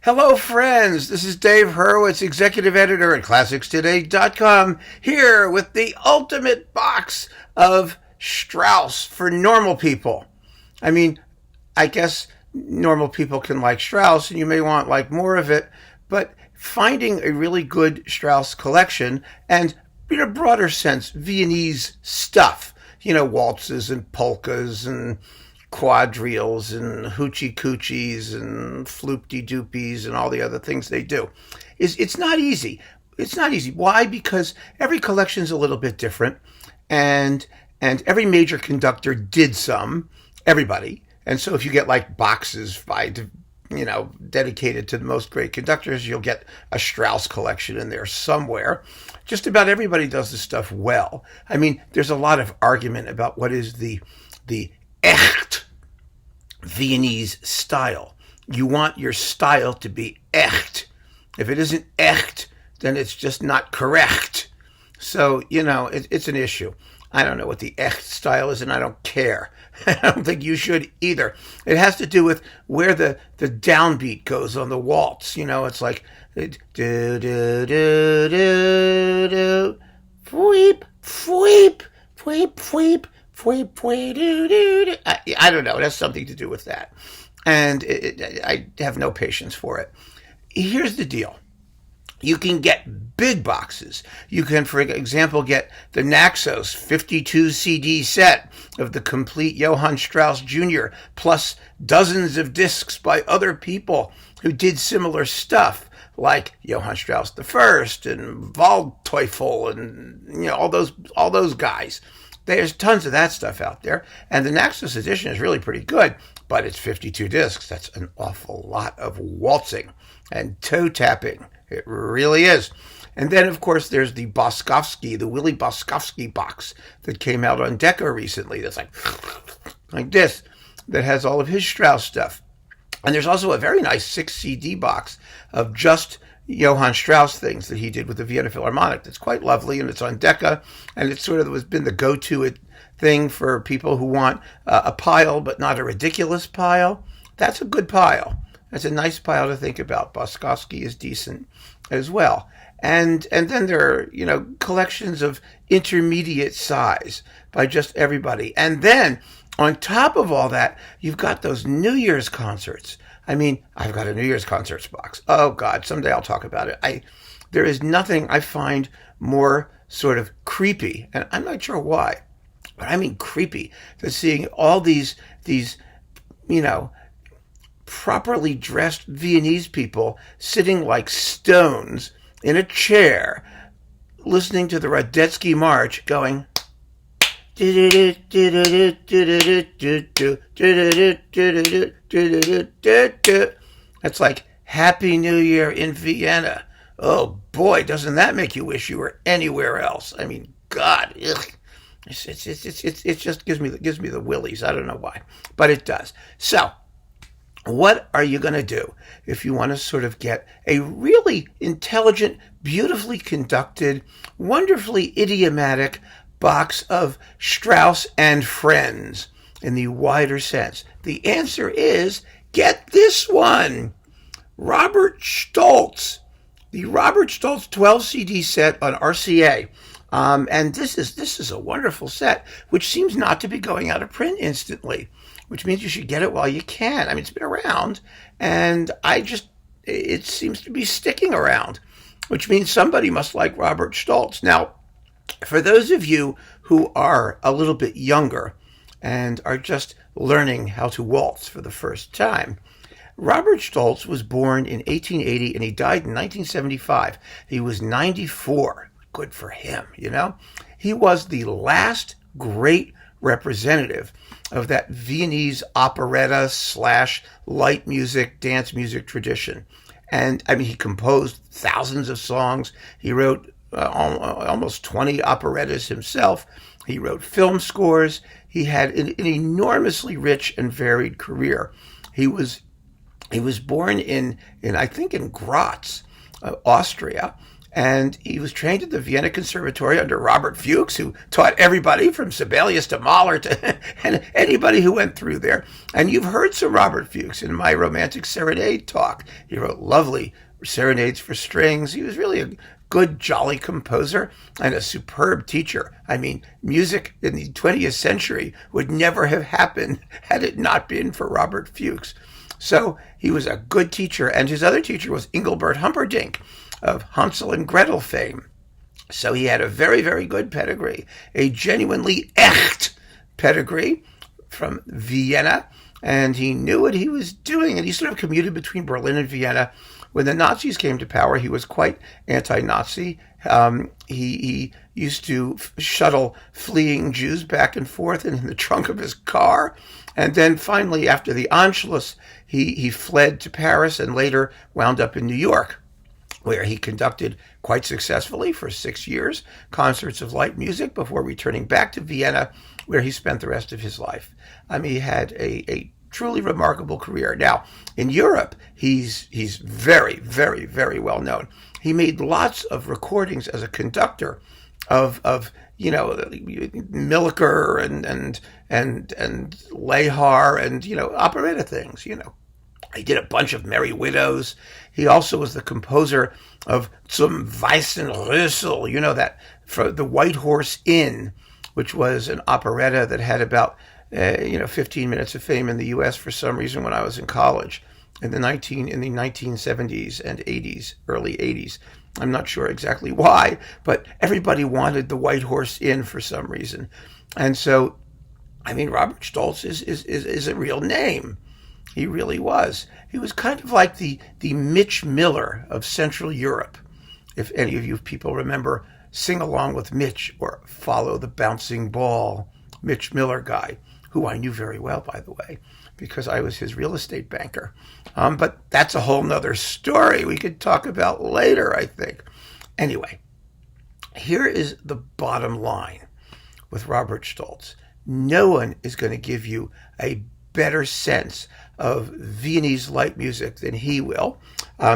Hello, friends. This is Dave Hurwitz, executive editor at ClassicsToday.com, here with the ultimate box of Strauss for normal people. I mean, I guess normal people can like Strauss, and you may want like more of it, but finding a really good Strauss collection and, in a broader sense, Viennese stuff, waltzes and polkas and quadrilles and hoochie coochies and floopty doopies and all the other things they do. It's not easy. It's not easy. Why? Because every collection's a little bit different, and every major conductor did some, everybody. And so if you get like boxes by dedicated to the most great conductors, you'll get a Strauss collection in there somewhere. Just about everybody does this stuff well. I mean, there's a lot of argument about what is the echt Viennese style. You want your style to be echt. If it isn't echt, then it's just not correct. So, it's an issue. I don't know what the echt style is, and I don't care. I don't think you should either. It has to do with where the downbeat goes on the waltz. It's like do do do do do, fweep fweep fweep fweep fweep fweep do do. I don't know. It has something to do with that, and I have no patience for it. Here's the deal. You can get big boxes. You can, for example, get the Naxos 52 CD set of the complete Johann Strauss Jr., plus dozens of discs by other people who did similar stuff, like Johann Strauss I and Waldteufel and all those guys. There's tons of that stuff out there, and the Naxos edition is really pretty good, but it's 52 discs. That's an awful lot of waltzing and toe tapping. It really is. And then, of course, there's the Willy Boskovsky box that came out on Decca recently. That's like this, that has all of his Strauss stuff. And there's also a very nice 6 CD box of just Johann Strauss things that he did with the Vienna Philharmonic. That's quite lovely, and it's on Decca, and it's sort of been the go-to thing for people who want a pile, but not a ridiculous pile. That's a good pile. That's a nice pile to think about. Boskovsky is decent as well. And then there are, collections of intermediate size by just everybody. And then on top of all that, you've got those New Year's concerts. I mean, I've got a New Year's concerts box. Oh God, someday I'll talk about it. There is nothing I find more sort of creepy, and I'm not sure why, but I mean creepy, than seeing all these properly dressed Viennese people sitting like stones in a chair, listening to the Radetzky March, going That's like Happy New Year in Vienna. Oh boy, doesn't that make you wish you were anywhere else? I mean, God, ugh. It just gives me the willies. I don't know why, but it does. So, what are you going to do if you want to sort of get a really intelligent, beautifully conducted, wonderfully idiomatic box of Strauss and Friends in the wider sense? The answer is, get this one. Robert Stolz. The Robert Stolz 12 CD set on RCA. And this is a wonderful set, which seems not to be going out of print instantly, which means you should get it while you can. I mean, it's been around, and it seems to be sticking around, which means somebody must like Robert Stolz. Now, for those of you who are a little bit younger and are just learning how to waltz for the first time, Robert Stolz was born in 1880 and he died in 1975. He was 94. Good for him, He was the last great representative of that Viennese operetta / light music, dance music tradition. And I mean, he composed thousands of songs. He wrote almost 20 operettas himself. He wrote film scores. He had an enormously rich and varied career. He was born in I think in Graz, Austria, And he was trained at the Vienna Conservatory under Robert Fuchs, who taught everybody from Sibelius to Mahler to and anybody who went through there. And you've heard some Robert Fuchs in my Romantic Serenade talk. He wrote lovely serenades for strings. He was really a good, jolly composer and a superb teacher. I mean, music in the 20th century would never have happened had it not been for Robert Fuchs. So he was a good teacher, and his other teacher was Engelbert Humperdinck of Hansel and Gretel fame. So he had a very, very good pedigree, a genuinely echt pedigree from Vienna, and he knew what he was doing, and he sort of commuted between Berlin and Vienna. When the Nazis came to power, he was quite anti-Nazi. He used to shuttle fleeing Jews back and forth in the trunk of his car. And then finally, after the Anschluss, he fled to Paris and later wound up in New York, where he conducted quite successfully for 6 years concerts of light music before returning back to Vienna, where he spent the rest of his life. I mean, he had a truly remarkable career. Now, in Europe, he's very, very, very well known. He made lots of recordings as a conductor of Milker and Lehar and operetta things. He did a bunch of Merry Widows. He also was the composer of Zum Weißen Rössel, that for the White Horse Inn, which was an operetta that had about 15 minutes of fame in the U.S. for some reason when I was in college in the 1970s and 80s, early 80s. I'm not sure exactly why, but everybody wanted the White Horse Inn for some reason. And so, Robert Stolz is a real name. He really was. He was kind of like the Mitch Miller of Central Europe. If any of you people remember Sing Along with Mitch or Follow the Bouncing Ball, Mitch Miller guy, who I knew very well, by the way, because I was his real estate banker. But that's a whole nother story we could talk about later, I think. Anyway, here is the bottom line with Robert Stolz. No one is going to give you a better sense of Viennese light music than he will.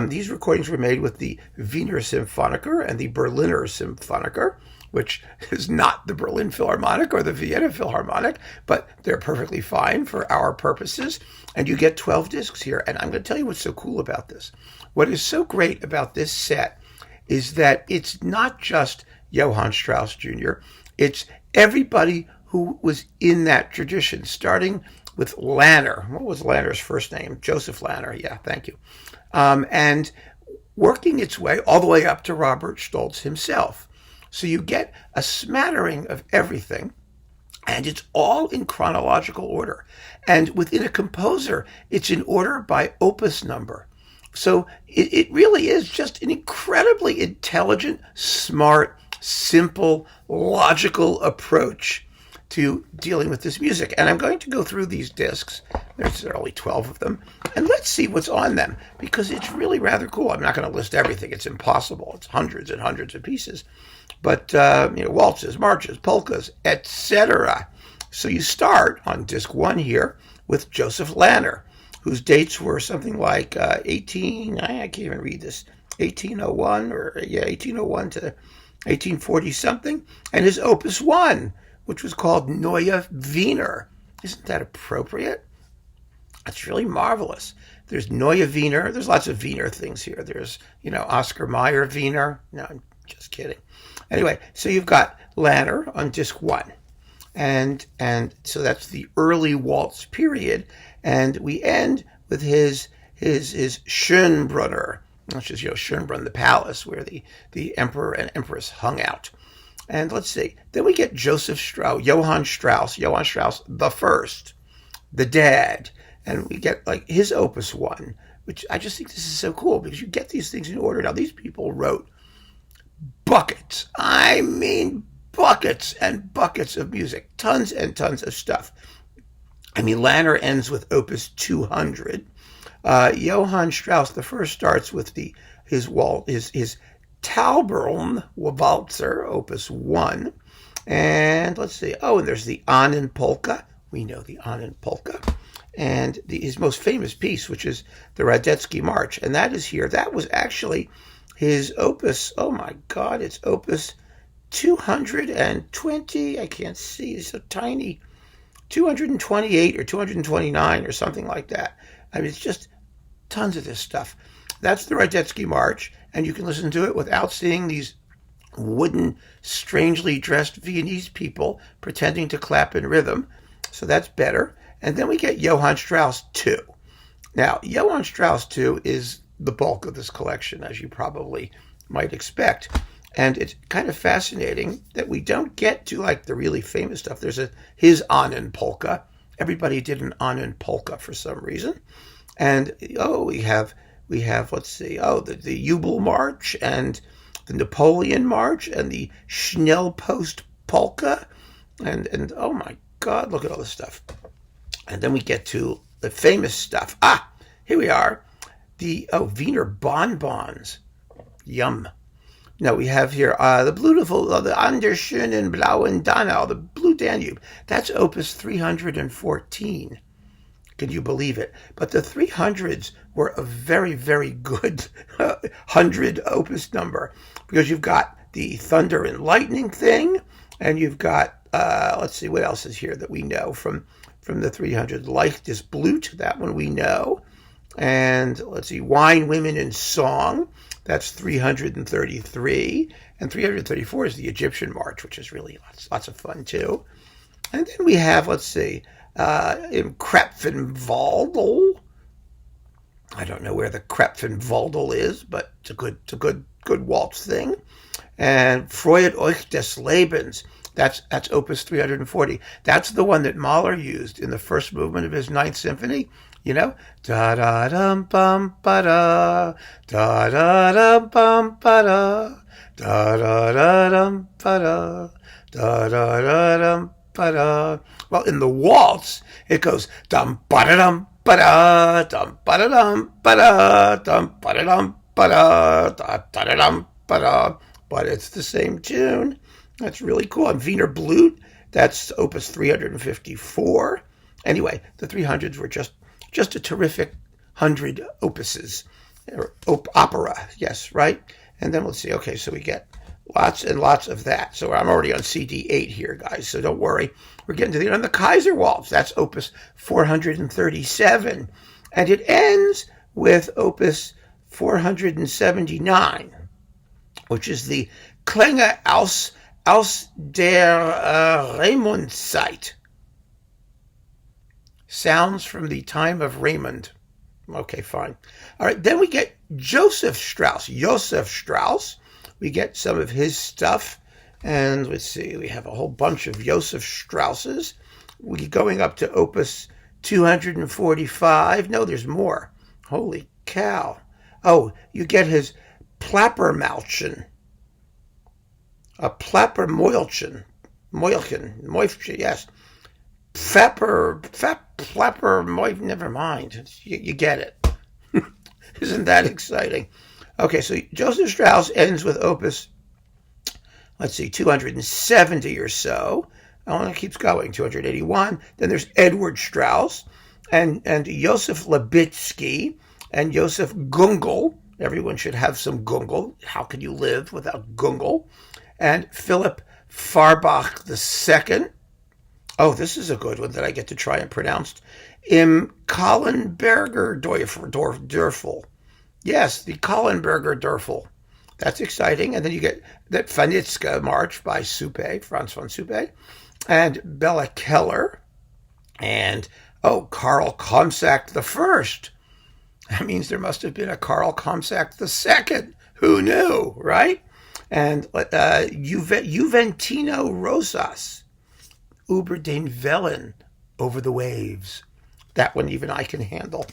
These recordings were made with the Wiener Symphoniker and the Berliner Symphoniker, which is not the Berlin Philharmonic or the Vienna Philharmonic, but they're perfectly fine for our purposes. And you get 12 discs here. And I'm going to tell you what's so cool about this. What is so great about this set is that it's not just Johann Strauss Jr., it's everybody who was in that tradition, starting with Lanner. What was Lanner's first name? Joseph Lanner. Yeah, thank you. And working its way all the way up to Robert Stolz himself. So you get a smattering of everything, and it's all in chronological order. And within a composer, it's in order by opus number. So it really is just an incredibly intelligent, smart, simple, logical approach to dealing with this music. And I'm going to go through these discs. There's only 12 of them. And let's see what's on them, because it's really rather cool. I'm not going to list everything. It's impossible. It's hundreds and hundreds of pieces. But, waltzes, marches, polkas, etc. So you start on disc 1 here with Joseph Lanner, whose dates were something like I can't even read this, 1801 to 1840 something, and his opus 1, which was called Neue Wiener. Isn't that appropriate? That's really marvelous. There's Neue Wiener. There's lots of Wiener things here. There's, Oscar Mayer Wiener. No, I'm just kidding. Anyway, so you've got Lanner on disc 1. And so that's the early waltz period. And we end with his Schönbrunner, which is, Schönbrunn, the palace where the emperor and empress hung out. And let's see. Then we get Johann Strauss the first, the dad. And we get his opus 1, which I just think this is so cool because you get these things in order. Now, these people wrote buckets. I mean, buckets and buckets of music. Tons and tons of stuff. Lanner ends with opus 200. Johann Strauss the first starts with his Tauberln Waltzer, opus 1. And let's see. Oh, and there's the Ahnen Polka. We know the Ahnen Polka. And his most famous piece, which is the Radetzky March. And that is here. That was actually his opus, oh my God, it's opus 220. I can't see, it's so tiny. 228 or 229 or something like that. I mean, it's just tons of this stuff. That's the Radetzky March, and you can listen to it without seeing these wooden, strangely dressed Viennese people pretending to clap in rhythm. So that's better. And then we get Johann Strauss 2. Now, Johann Strauss 2 is the bulk of this collection, as you probably might expect. And it's kind of fascinating that we don't get to like the really famous stuff. There's his Ahnen polka. Everybody did an Ahnen polka for some reason. And we have let's see, the Jubel March and the Napoleon March and the Schnellpost polka. And oh my God, look at all this stuff. And then we get to the famous stuff. Here we are. The Wiener bonbons. Yum. Now we have here the beautiful, the Anderschönen Blauen Donau, the Blue Danube. That's opus 314. Can you believe it? But the 300s were a very, very good 100 opus number, because you've got the Thunder and Lightning thing, and you've got, let's see, what else is here that we know from the 300? Licht ist Blut, that one we know. And let's see, Wine, Women, and Song. That's 333. And 334 is the Egyptian March, which is really lots of fun, too. And then we have, let's see, in Krapfenwaldl. I don't know where the Krapfenwaldl is, but it's a good waltz thing. And Freut euch des Lebens. That's opus 340. That's the one that Mahler used in the first movement of his Ninth Symphony. You know, da da dum bum ba da, da da dum bum ba da, da da da dum ba da, da da da dum ba da. Well, in the waltz, it goes dum ba da dum ba da, dum ba da dum ba da, dum ba da dum ba da, da da dum ba da. But it's the same tune. That's really cool. And Wiener Blut, that's opus 354. Anyway, the 300s were just a terrific 100 opuses, or opera, yes, right? And then let's see, okay, so we get lots and lots of that. So I'm already on CD 8 here, guys, so don't worry. We're getting to the end of the Kaiser Waltz. That's opus 437. And it ends with opus 479, which is the Klänge aus der Raymondzeit. Sounds from the time of Raymond. Okay, fine. All right, then we get Joseph Strauss. We get some of his stuff. And let's see, we have a whole bunch of Joseph Strausses. We're going up to opus 245. No, there's more. Holy cow. Oh, you get his Plappermalchen. A Plappermoilchen. Moilchen, yes. Flapper, never mind. You get it. Isn't that exciting? Okay, so Joseph Strauss ends with opus, let's see, 270 or so. Oh, it keeps going, 281. Then there's Edward Strauss and Joseph Labitsky and Joseph Gungel. Everyone should have some Gungel. How can you live without Gungel? And Philip Farbach II. Oh, this is a good one that I get to try and pronounce. Im Kallenberger Dörfel. Yes, the Kallenberger Dörfel. That's exciting. And then you get that Fanitska March by Suppe, Franz von Suppe, and Bella Keller, and, Karl Komsack I. That means there must have been a Karl Komsack II. Who knew, right? And Juventino Rosas. Über den Wellen, over the waves. That one even I can handle.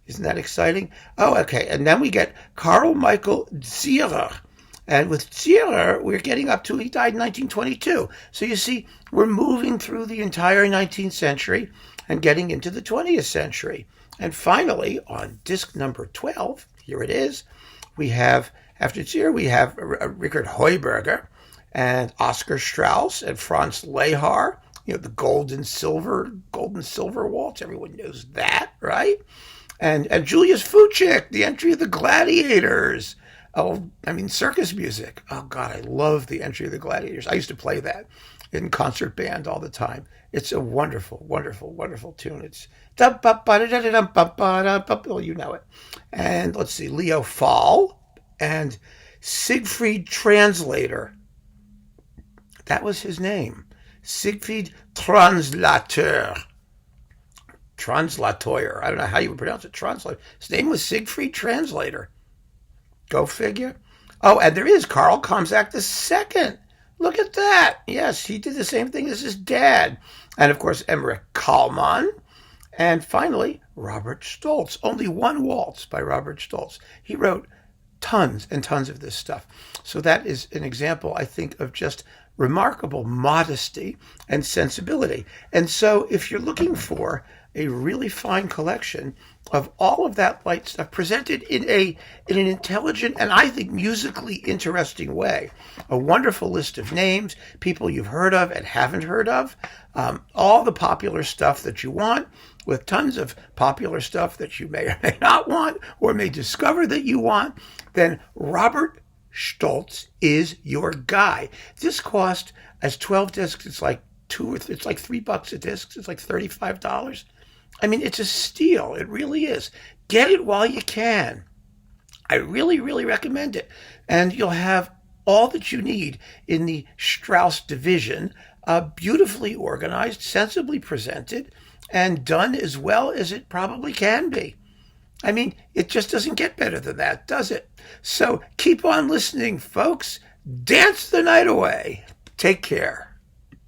Isn't that exciting? Oh, okay. And then we get Carl Michael Zierer. And with Zierer, we're getting up to, he died in 1922. So you see, we're moving through the entire 19th century and getting into the 20th century. And finally, on disc number 12, here it is, we have, after Zierer, we have Richard Heuberger and Oscar Strauss and Franz Lehar. You know, the gold and silver waltz. Everyone knows that, right? And Julius Fuchik, the entry of the Gladiators. Oh, I mean, circus music. Oh, God, I love the Entry of the Gladiators. I used to play that in concert band all the time. It's a wonderful, wonderful, wonderful tune. It's well, you know it. And let's see, Leo Fall and Siegfried Translator. That was his name. Siegfried Translator. Translator. I don't know how you would pronounce it. Translator. His name was Siegfried Translator. Go figure. Oh, and there is Carl Komzak II. Look at that. Yes, he did the same thing as his dad. And of course, Emmerich Kallmann. And finally, Robert Stolz. Only one waltz by Robert Stolz. He wrote tons and tons of this stuff. So that is an example, I think, of just remarkable modesty and sensibility. And so if you're looking for a really fine collection of all of that light stuff presented in an intelligent and I think musically interesting way, a wonderful list of names, people you've heard of and haven't heard of, all the popular stuff that you want, with tons of popular stuff that you may or may not want or may discover that you want, then Robert Stolz is your guy. This cost, as 12 discs, it's like $3 a disc. It's like $35. I mean, it's a steal. It really is. Get it while you can. I really, really recommend it. And you'll have all that you need in the Strauss division, beautifully organized, sensibly presented, and done as well as it probably can be. I mean, it just doesn't get better than that, does it? So keep on listening, folks. Dance the night away. Take care.